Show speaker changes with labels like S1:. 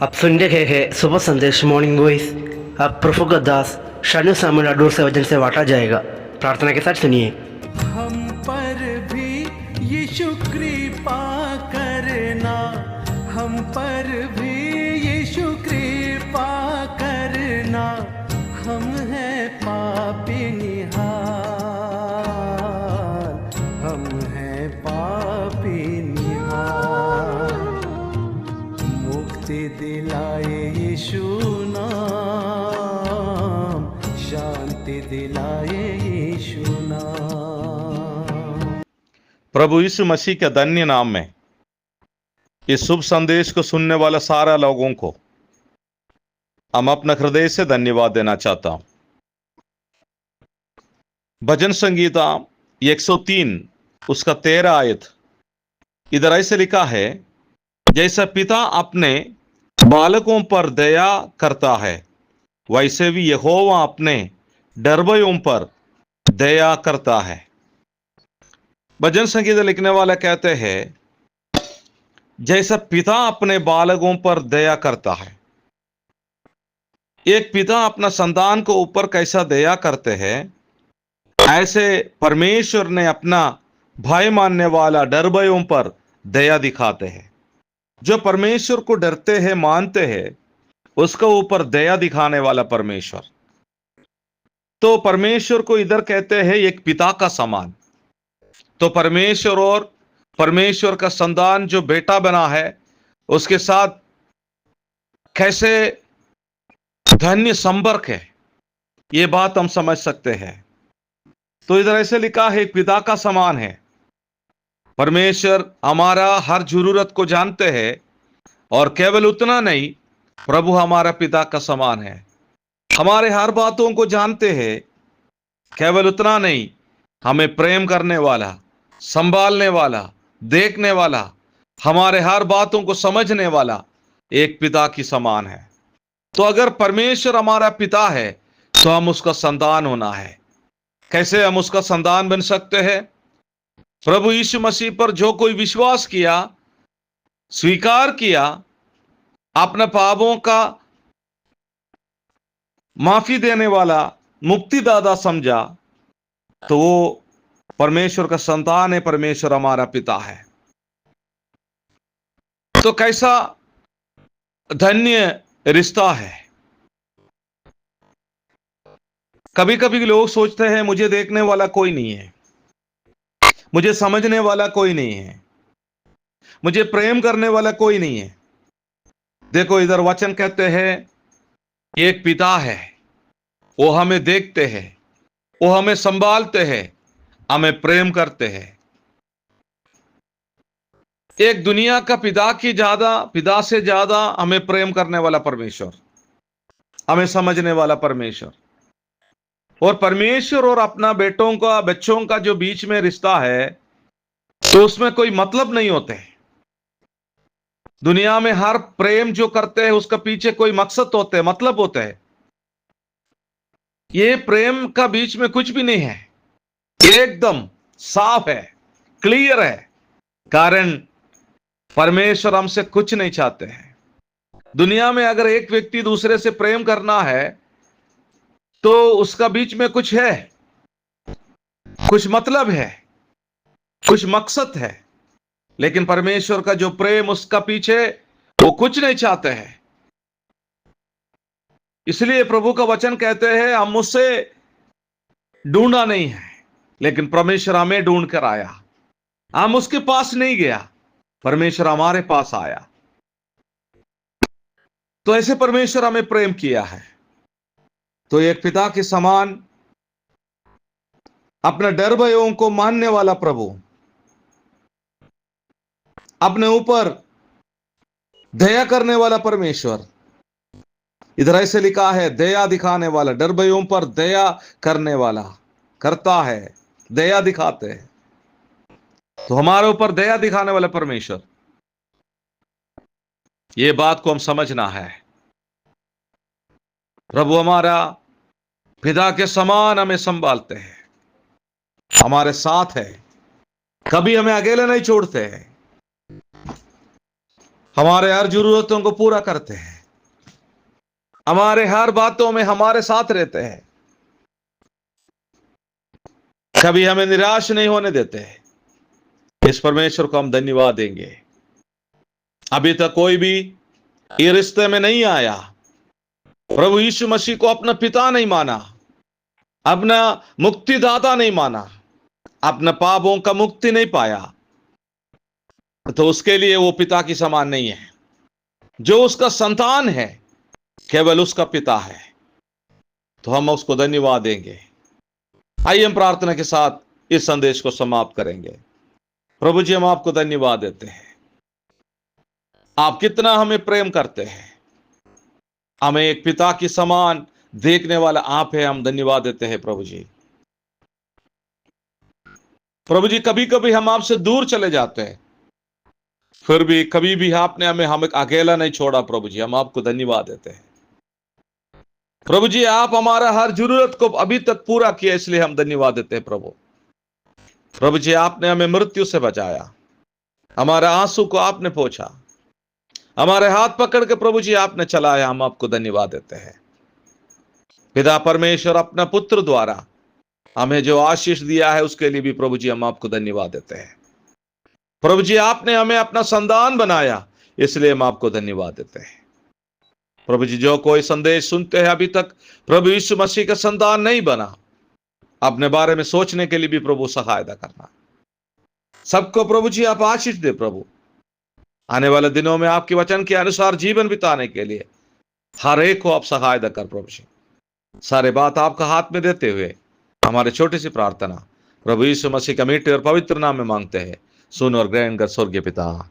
S1: आप सुन रहे हैं सुबह संदेश मॉर्निंग वॉइस। अब प्रफुल्ल दास शानू सामुल अडूर से वचन से बांटा जाएगा। प्रार्थना के साथ सुनिए।
S2: हम पर भी यीशु कृपा करना, हम पर भी यीशु कृपा करना। हम हैं पापी निहाल, हम हैं पापी निहाल। मुक्ति दिलाए यीशु नाम, शांति दिलाए यीशु नाम।
S3: प्रभु यीशु मसीह के धन्य नाम में इस शुभ संदेश को सुनने वाले सारे लोगों को हम अपने हृदय से धन्यवाद देना चाहता हूं। भजन संगीता 103 उसका 13 आयत इधर ऐसे लिखा है, जैसा पिता अपने बालकों पर दया करता है वैसे भी यहोवा अपने डरबों पर दया करता है। भजन संगीत लिखने वाला कहते हैं, जैसा पिता अपने बालकों पर दया करता है। एक पिता अपना संतान को ऊपर कैसा दया करते हैं, ऐसे परमेश्वर ने अपना भय मानने वाला डरबों पर दया दिखाते हैं। जो परमेश्वर को डरते हैं, मानते हैं, उसके ऊपर दया दिखाने वाला परमेश्वर। तो परमेश्वर को इधर कहते हैं एक पिता का समान। तो परमेश्वर और परमेश्वर का संतान जो बेटा बना है, उसके साथ कैसे धन्य संपर्क है, ये बात हम समझ सकते हैं। तो इधर ऐसे लिखा है, एक पिता का समान है। परमेश्वर हमारा हर जरूरत को जानते हैं, और केवल उतना नहीं, प्रभु हमारा पिता का समान है। हमारे हर बातों को जानते हैं। केवल उतना नहीं, हमें प्रेम करने वाला, संभालने वाला, देखने वाला, हमारे हर बातों को समझने वाला एक पिता की समान है। तो अगर परमेश्वर हमारा पिता है तो हम उसका संतान होना है। कैसे हम उसका संतान बन सकते हैं? प्रभु यीशु मसीह पर जो कोई विश्वास किया, स्वीकार किया, अपने पापों का माफी देने वाला मुक्तिदाता समझा, तो वो परमेश्वर का संतान है, परमेश्वर हमारा पिता है। तो कैसा धन्य रिश्ता है। कभी कभी लोग सोचते हैं, मुझे देखने वाला कोई नहीं है, मुझे समझने वाला कोई नहीं है, मुझे प्रेम करने वाला कोई नहीं है। देखो, इधर वचन कहते हैं, एक पिता है, वो हमें देखते हैं, वो हमें संभालते हैं, हमें प्रेम करते हैं। एक दुनिया का पिता से ज्यादा हमें प्रेम करने वाला परमेश्वर, हमें समझने वाला परमेश्वर। और परमेश्वर और अपना बच्चों का जो बीच में रिश्ता है, तो उसमें कोई मतलब नहीं होते। दुनिया में हर प्रेम जो करते हैं उसका पीछे कोई मकसद होते हैं, मतलब होते हैं। ये प्रेम का बीच में कुछ भी नहीं है, एकदम साफ है, क्लियर है। कारण परमेश्वर हमसे कुछ नहीं चाहते हैं। दुनिया में अगर एक व्यक्ति दूसरे से प्रेम करना है तो उसका बीच में कुछ है, कुछ मतलब है, कुछ मकसद है। लेकिन परमेश्वर का जो प्रेम, उसका पीछे वो कुछ नहीं चाहते हैं। इसलिए प्रभु का वचन कहते हैं, हम उससे ढूंढा नहीं है, लेकिन परमेश्वर हमें ढूंढ कर आया। हम उसके पास नहीं गया, परमेश्वर हमारे पास आया। तो ऐसे परमेश्वर हमें प्रेम किया है। तो एक पिता के समान अपने डर भयों को मानने वाला प्रभु, अपने ऊपर दया करने वाला परमेश्वर। इधर ऐसे लिखा है, दया दिखाने वाला, डर भयों पर दया करने वाला, करता है, दया दिखाते हैं। तो हमारे ऊपर दया दिखाने वाला परमेश्वर, ये बात को हम समझना है। प्रभु हमारा पिता के समान हमें संभालते हैं, हमारे साथ है, कभी हमें अकेले नहीं छोड़ते हैं। हमारे हर जरूरतों को पूरा करते हैं, हमारे हर बातों में हमारे साथ रहते हैं, कभी हमें निराश नहीं होने देते हैं। इस परमेश्वर को हम धन्यवाद देंगे। अभी तक कोई भी ये रिश्ते में नहीं आया, प्रभु यीशु मसीह को अपना पिता नहीं माना, अपना मुक्तिदाता नहीं माना, अपने पापों का मुक्ति नहीं पाया, तो उसके लिए वो पिता की समान नहीं है। जो उसका संतान है केवल उसका पिता है, तो हम उसको धन्यवाद देंगे। आइए हम प्रार्थना के साथ इस संदेश को समाप्त करेंगे। प्रभु जी, हम आपको धन्यवाद देते हैं। आप कितना हमें प्रेम करते हैं, हमें एक पिता की समान देखने वाला आप है, हम धन्यवाद देते हैं प्रभु जी। प्रभु जी, कभी कभी हम आपसे दूर चले जाते हैं, फिर भी कभी भी आपने हमें अकेला नहीं छोड़ा। प्रभु जी, हम आपको धन्यवाद देते हैं। प्रभु जी, आप हमारा हर जरूरत को अभी तक पूरा किया, इसलिए हम धन्यवाद देते हैं प्रभु। प्रभु जी, आपने हमें मृत्यु से बचाया, हमारे आंसू को आपने पोंछा, हमारे हाथ पकड़ के प्रभु जी आपने चलाया, हम आपको धन्यवाद देते हैं। पिता परमेश्वर अपना पुत्र द्वारा हमें जो आशीष दिया है उसके लिए भी प्रभु जी हम आपको धन्यवाद देते हैं। प्रभु जी, आपने हमें अपना संतान बनाया, इसलिए हम आपको धन्यवाद देते हैं। प्रभु जी, जो कोई संदेश सुनते हैं अभी तक प्रभु यीशु मसीह का संतान नहीं बना, अपने बारे में सोचने के लिए भी प्रभु सहायता करना। सबको प्रभु जी आप आशीष दे। प्रभु, आने वाले दिनों में आपके वचन के अनुसार जीवन बिताने के लिए हर एक को आप सहायता कर। प्रभु जी, सारे बात आपका हाथ में देते हुए हमारे छोटी सी प्रार्थना प्रभु यीशु मसीह का मीठे और पवित्र नाम में मांगते हैं, सुन और ग्रहण कर स्वर्गीय पिता,